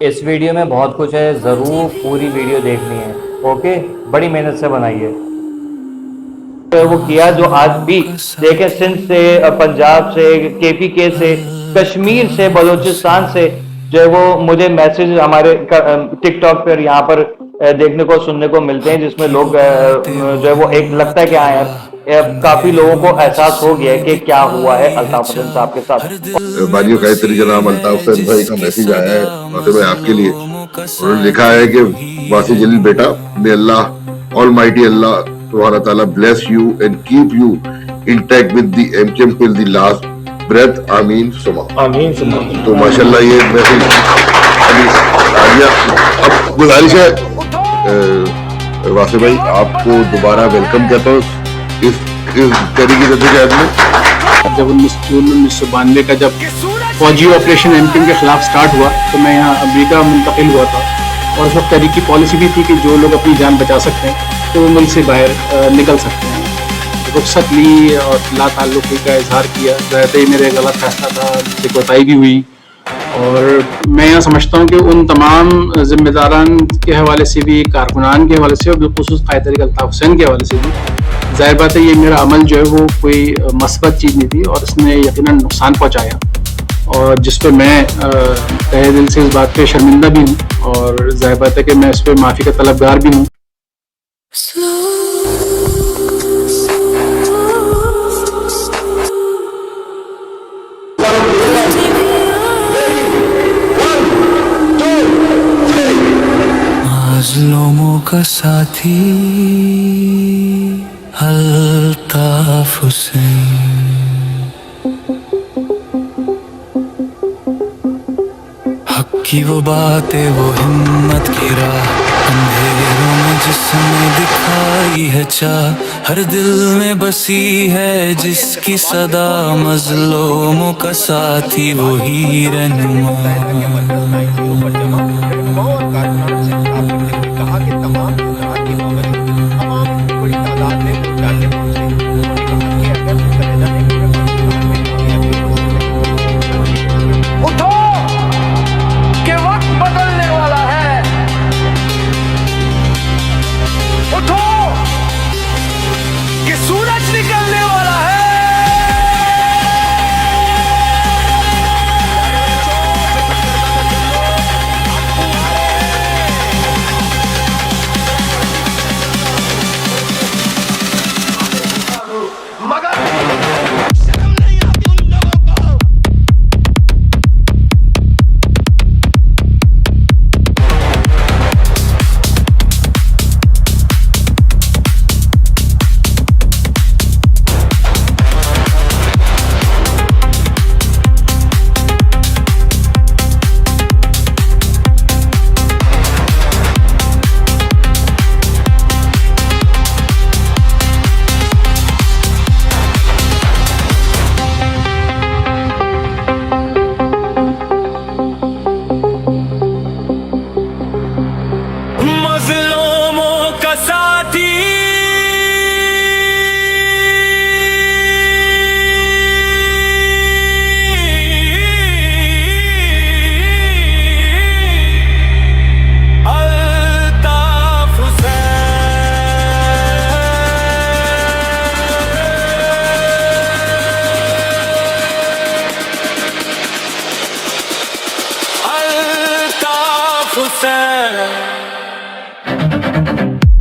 اس video میں بہت کچھ ہے، ضرور پوری ویڈیو دیکھنی ہے، اوکے؟ بڑی محنت سے بنائی ہے وہ کیا، جو آج بھی دیکھیں سندھ سے، پنجاب سے، کے پی کے سے، کشمیر سے، بلوچستان سے جو ہے وہ مجھے میسج ہمارے ٹک ٹاک پر یہاں پر دیکھنے کو سننے کو ملتے ہیں، جس میں لوگ جو ہے وہ ایک لگتا ہے کہ ہاں یار کافی لوگوں کو احساس ہو گیا ہے کہ کیا ہوا ہے الطاف حسین صاحب کے ساتھ۔ بانیو گایتری جناب الطاف حسین بھائی کا میسج آیا ہے واقعی میں آپ کے لیے۔ انہوں نے لکھا ہے کہ واسی جلیل بیٹا، may Allah Almighty Allah سبحانہ تعالیٰ bless you and keep you intact with the MKM till the last breath، آمین سما آمین۔ تو ماشاءاللہ یہ میسج ابھی آ گیا۔ اب گزارش ہے واسی بھائی آپ کو دوبارہ ویلکم کہتا ہوں اس طریقے جدوجہد میں۔ جب 1992 کا جب فوجی آپریشن ایم کیو ایم کے خلاف سٹارٹ ہوا تو میں یہاں امریکہ منتقل ہوا تھا، اور اس وقت تحریک کی پالیسی بھی تھی کہ جو لوگ اپنی جان بچا سکتے ہیں تو وہ ملک سے باہر نکل سکتے ہیں۔ رخصت لی اور لا تعلقی کا اظہار کیا، ظاہر یہ میرے غلط فیصلہ تھا، جس سے کوتاہی بھی ہوئی، اور میں یہاں سمجھتا ہوں کہ ان تمام ذمہ داران کے حوالے سے بھی، کارکنان کے حوالے سے اور بالخصوص قائد طریق الطاف حسین کے حوالے سے بھی ظاہر بات ہے یہ میرا عمل جو ہے وہ کوئی مثبت چیز نہیں تھی، اور اس نے یقیناً نقصان پہنچایا، اور جس پہ میں تہہ دل سے اس بات پہ شرمندہ بھی ہوں، اور ظاہر بات ہے کہ میں اس پہ معافی کا طلبگار بھی ہوں۔ مظلوموں کا ساتھی الطاف حسین، حق کی وہ باتیں، وہ ہمت کی راہ، اندھیروں میں جس نے دکھائی ہے چاہ، ہر دل میں بسی ہے جس کی صدا، مظلوموں کا ساتھی وہی رہنما۔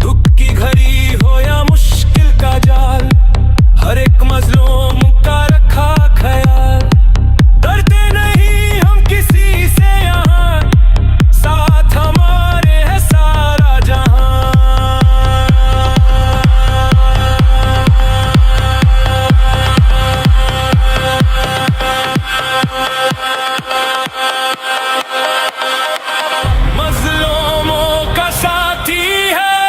دکھ کی گھڑی ہو یا مشکل کا جال، ہر ایک مظلوم کا رکھا خیال، ڈرتے نہیں ہم کسی سے یہاں، ساتھ ہمارے ہے سارا جہاں۔ مظلوموں کا ساتھی ہے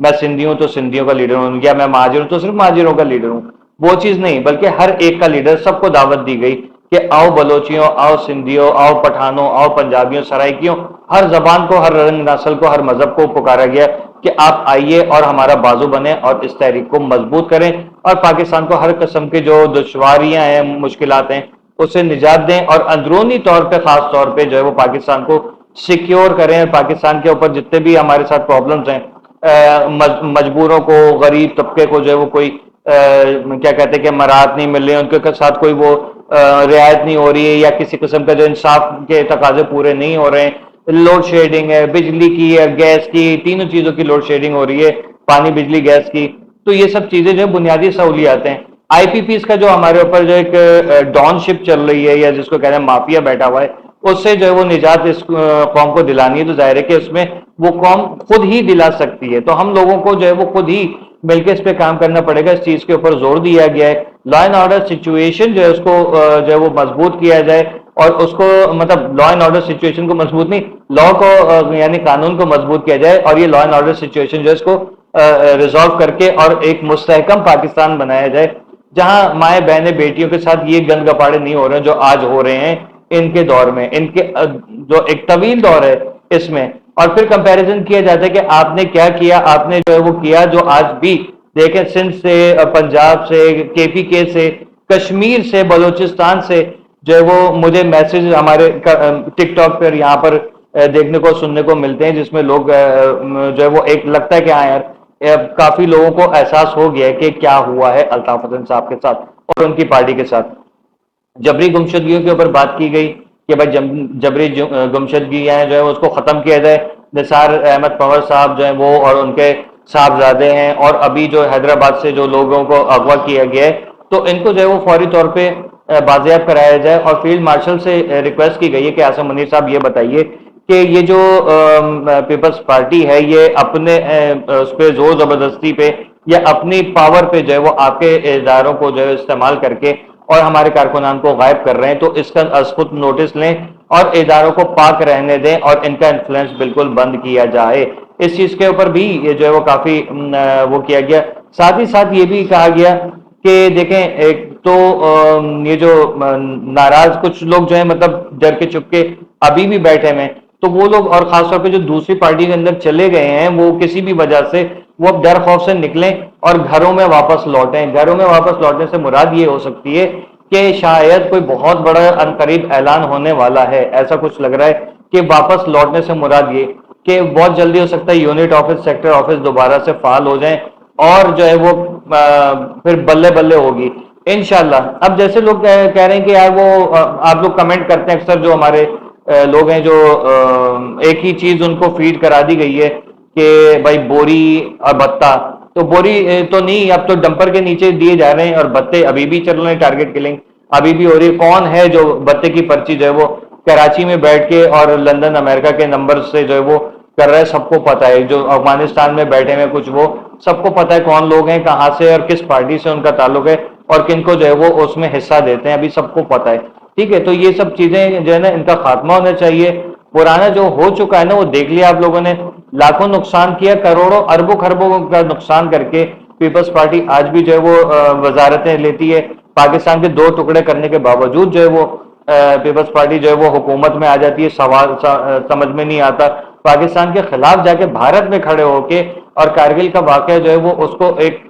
میں سندھی ہوں تو سندھیوں کا لیڈر ہوں, یا میں مہاجر ہوں تو صرف مہاجروں کا لیڈر ہوں. وہ چیز نہیں, بلکہ ہر ایک کا لیڈر, سب کو دعوت دی گئی کہ آؤ بلوچیوں, آؤ سندھیوں, آؤ پٹھانوں, آؤ پنجابیوں, سرائکیوں, ہر زبان کو, ہر رنگ نسل کو, ہر مذہب کو پکارا گیا کہ آپ آئیے اور ہمارا بازو بنیں اور اس تحریک کو مضبوط کریں اور پاکستان کو ہر قسم کے جو دشواریاں ہیں, مشکلات ہیں, اس سے نجات دیں اور اندرونی طور پہ, خاص طور پہ جو ہے وہ پاکستان کو سیکیور کریں. پاکستان کے اوپر جتنے بھی ہمارے ساتھ پرابلمز ہیں, مجبوروں کو, غریب طبقے کو جو ہے وہ کوئی کیا کہتے ہیں کہ مراحت نہیں مل رہی, ان کے ساتھ کوئی وہ رعایت نہیں ہو رہی ہے, یا کسی قسم کا جو انصاف کے تقاضے پورے نہیں ہو رہے ہیں, لوڈ شیڈنگ ہے, بجلی کی ہے, گیس کی, تینوں چیزوں کی لوڈ شیڈنگ ہو رہی ہے, پانی, بجلی, گیس کی. تو یہ سب چیزیں جو بنیادی سہولیات ہیں. آئی پی پیز کا جو ہمارے اوپر جو ایک ڈان شپ چل رہی ہے, یا جس کو کہتے ہیں مافیا بیٹھا ہوا ہے, اس سے جو ہے وہ نجات اس قوم کو دلانی ہے. تو ظاہر ہے کہ اس میں وہ قوم خود ہی دلا سکتی ہے. تو ہم لوگوں کو جو ہے وہ خود ہی مل کے اس پہ کام کرنا پڑے گا. اس چیز کے اوپر زور دیا گیا ہے. لا اینڈ آرڈر سچویشن جو ہے اس کو جو ہے وہ مضبوط کیا جائے, اور اس کو مطلب لا اینڈ آرڈر سچویشن کو مضبوط نہیں, لا کو یعنی قانون کو مضبوط کیا جائے, اور یہ لا اینڈ آرڈر سچویشن جو ہے اس کو ریزالو کر کے اور ایک مستحکم پاکستان بنایا جائے, جہاں مائیں بہنیں بیٹیوں کے ساتھ یہ گند گپاڑے نہیں ہو رہے ہیں جو آج ہو رہے ہیں ان کے دور میں. ان کے جو ایک طویل دور ہے اس میں, اور پھر کمپیریزن کیا جاتا ہے کہ آپ نے کیا کیا, آپ نے جو ہے وہ کیا جو آج بھی دیکھیں سندھ سے, پنجاب سے, کے پی کے سے, کشمیر سے, بلوچستان سے جو ہے وہ مجھے میسج ہمارے ٹک ٹاک پر یہاں پر دیکھنے کو سننے کو ملتے ہیں, جس میں لوگ جو ہے وہ ایک لگتا ہے کہ ہاں یار کافی لوگوں کو احساس ہو گیا ہے کہ کیا ہوا ہے الطاف حسن صاحب کے ساتھ اور ان کی پارٹی کے ساتھ. جبری گمشدگیوں کے اوپر بات کی گئی کہ بھائی جبری گمشدگیاں جو ہے اس کو ختم کیا جائے. نثار احمد پنور صاحب جو ہیں وہ اور ان کے صاحبزادے ہیں, اور ابھی جو حیدرآباد سے جو لوگوں کو اغوا کیا گیا ہے, تو ان کو جو ہے وہ فوری طور پہ بازیاب کرایا جائے. اور فیلڈ مارشل سے ریکویسٹ کی گئی ہے کہ عاصم منیر صاحب یہ بتائیے کہ یہ جو پیپلز پارٹی ہے یہ اپنے اس پہ زور زبردستی پہ یا اپنی پاور پہ جو ہے وہ آپ کے اداروں کو جو ہے استعمال کر کے اور ہمارے کارکنان کو غائب کر رہے ہیں, تو اس کا از خود نوٹس لیں اور اداروں کو پاک رہنے دیں اور ان کا انفلوئنس بالکل بند کیا جائے. اس چیز کے اوپر بھی یہ جو ہے وہ کافی وہ کیا گیا. ساتھ ہی ساتھ یہ بھی کہا گیا کہ دیکھیں ایک تو یہ جو ناراض کچھ لوگ جو ہیں مطلب ڈر کے چپ کے ابھی بھی بیٹھے ہیں, تو وہ لوگ, اور خاص طور پہ جو دوسری پارٹی کے اندر چلے گئے ہیں, وہ کسی بھی وجہ سے وہ اب ڈر خوف سے نکلیں اور گھروں میں واپس لوٹیں. گھروں میں واپس لوٹنے سے مراد یہ ہو سکتی ہے کہ شاید کوئی بہت بڑا عنقریب اعلان ہونے والا ہے. ایسا کچھ لگ رہا ہے کہ واپس لوٹنے سے مراد یہ کہ بہت جلدی ہو سکتا ہے یونٹ آفس, سیکٹر آفس دوبارہ سے فعال ہو جائیں, اور جو ہے وہ پھر بلے بلے ہوگی انشاءاللہ. اب جیسے لوگ کہہ رہے ہیں کہ یار وہ آپ لوگ کمنٹ کرتے ہیں اکثر, جو ہمارے لوگ ہیں جو ایک ہی چیز ان کو فیڈ کرا دی گئی ہے کہ بھائی بوری اور بتہ, تو بوری تو نہیں, اب تو ڈمپر کے نیچے دیے جا رہے ہیں, اور بتے ابھی بھی چل رہے ہیں, ٹارگٹ کلنگ ابھی بھی ہو رہی ہے. کون ہے جو بتے کی پرچی جو ہے وہ کراچی میں بیٹھ کے اور لندن امریکہ کے نمبر سے جو ہے وہ کر رہا ہے, سب کو پتا ہے. جو افغانستان میں بیٹھے ہوئے کچھ وہ سب کو پتا ہے کون لوگ ہیں, کہاں سے اور کس پارٹی سے ان کا تعلق ہے, اور کن کو جو ہے وہ اس میں حصہ دیتے ہیں, ابھی سب کو پتا ہے. ٹھیک ہے, تو یہ سب چیزیں جو ہے نا ان کا خاتمہ ہونا چاہیے. پرانا جو ہو چکا ہے نا وہ دیکھ لیا آپ لوگوں نے, لاکھوں نقصان کیا, کروڑوں اربوں خربوں کا نقصان کر کے پیپلز پارٹی آج بھی جو ہے وہ وزارتیں لیتی ہے. پاکستان کے دو ٹکڑے کرنے کے باوجود جو ہے وہ پیپلز پارٹی جو ہے وہ حکومت میں آ جاتی ہے. سوال سمجھ میں نہیں آتا, پاکستان کے خلاف جا کے بھارت میں کھڑے ہو کے, اور کارگل کا واقعہ جو ہے وہ اس کو ایک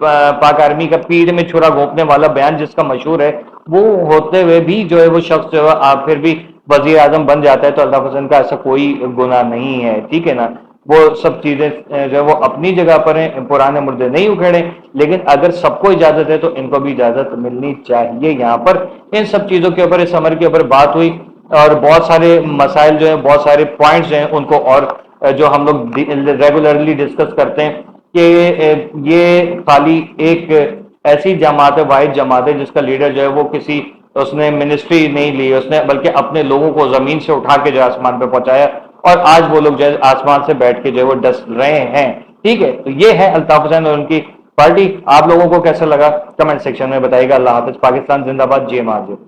پاک آرمی کا پیٹھ میں چھرا گھونپنے والا بیان جس کا مشہور ہے, وہ ہوتے ہوئے بھی جو ہے وہ شخص جو ہے آپ پھر بھی وزیر اعظم بن جاتا ہے. تو اللہ حسن کا ایسا کوئی گناہ نہیں ہے. ٹھیک ہے نا, وہ سب چیزیں جو ہے وہ اپنی جگہ پر ہیں, پرانے مردے نہیں اکھڑے, لیکن اگر سب کو اجازت ہے تو ان کو بھی اجازت ملنی چاہیے. یہاں پر ان سب چیزوں کے اوپر, اس عمر کے اوپر بات ہوئی, اور بہت سارے مسائل جو ہیں, بہت سارے پوائنٹس ہیں, ان کو اور جو ہم لوگ ریگولرلی ڈسکس کرتے ہیں کہ یہ خالی ایک ایسی جماعت ہے, واحد جماعت ہے جس کا لیڈر جو ہے وہ کسی, اس نے منسٹری نہیں لی, اس نے بلکہ اپنے لوگوں کو زمین سے اٹھا کے جو آسمان پہ پہنچایا, اور آج وہ لوگ جو ہے آسمان سے بیٹھ کے جو ہے وہ ڈس رہے ہیں. ٹھیک ہے, تو یہ ہے الطاف حسین اور ان کی پارٹی. آپ لوگوں کو کیسا لگا کمنٹ سیکشن میں بتائیے گا. اللہ حافظ. پاکستان زندہ باد. جے مہاجر.